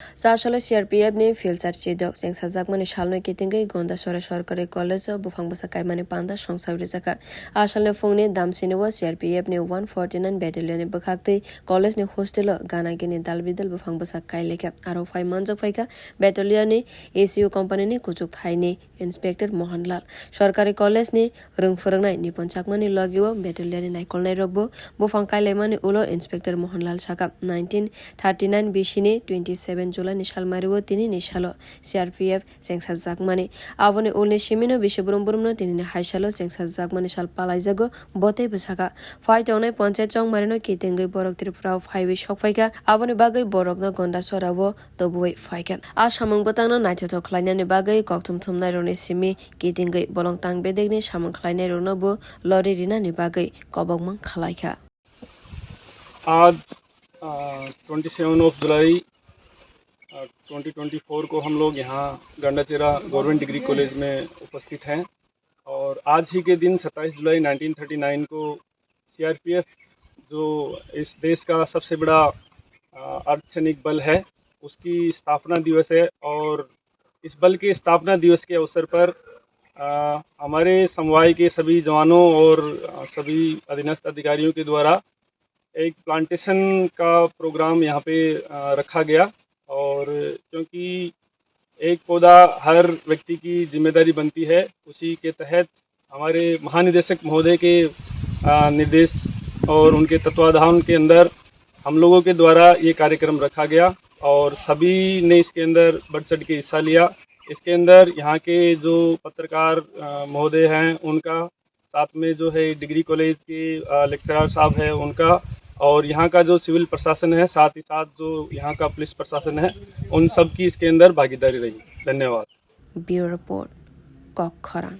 Sashala CRPF ni filter chidok seng sajak mani shalno kitingai gonda sora sorkari college bufang basa kaimani panda songsawri jaka ashalne phongni damsini wa CRPF ni 149 battalion ni bakhakti college ni hostel gana gini dalbidal bufang basa kaileka aro 5 manjak phaika battalion ni ACU company ni kuchuk thaini inspector Mohanlal sorkari college ni rungphrangnai ni ponchakmani logiwa battalion ni naikolnai rokbo bufang kailemani ulo inspector Mohanlal saka 1939 bishini 27 July ni shalmariwo tini ni shalo CRPF sengsa jakmani aboni ulni simino bishubrumburumno tini ni haisalo sengsa jakmani shal palaijago bote busaka fight onai panchayat chong marino kitingai borok tripura phaiwi sokphaika aboni bagai borokno gonda sorabo tobuai phaika asamung botangno naithoto khlainani bagai kokthum thumnai roni simi kitingai bolong tang bedegni samung khlainai rokno bo lori rina ni bagai kobokmang khalaika आज 27 जुलाई 2024 को हम लोग यहाँ गंडाचेरा government degree college में उपस्थित हैं और आज ही के दिन 27 जुलाई 1939 को सीआरपीएफ जो इस देश का सबसे बड़ा अर्धसैनिक बल है उसकी स्थापना दिवस है और इस बल के स्थापना दिवस के अवसर पर हमारे समवाय के सभी जवानों और सभी अधीनस्थ अधिकारियों के द्वारा एक प्लांटेशन का प्रोग्राम यहाँ पे रखा गया और क्योंकि एक पौधा हर व्यक्ति की जिम्मेदारी बनती है उसी के तहत हमारे महानिदेशक महोदय के निर्देश और उनके तत्वाधान के अंदर हम लोगों के द्वारा ये कार्यक्रम रखा गया और सभी ने इसके अंदर बढ़ चढ़ के हिस्सा लिया। इसके अंदर यहाँ के जो पत्रकार महोदय हैं उनका, साथ में जो है डिग्री कॉलेज के लेक्चरर साहब है उनका, और यहाँ का जो सिविल प्रशासन है, साथ ही साथ जो यहाँ का पुलिस प्रशासन है, उन सब की इसके अंदर भागीदारी रही। धन्यवाद। Bureau report Kok खरांग।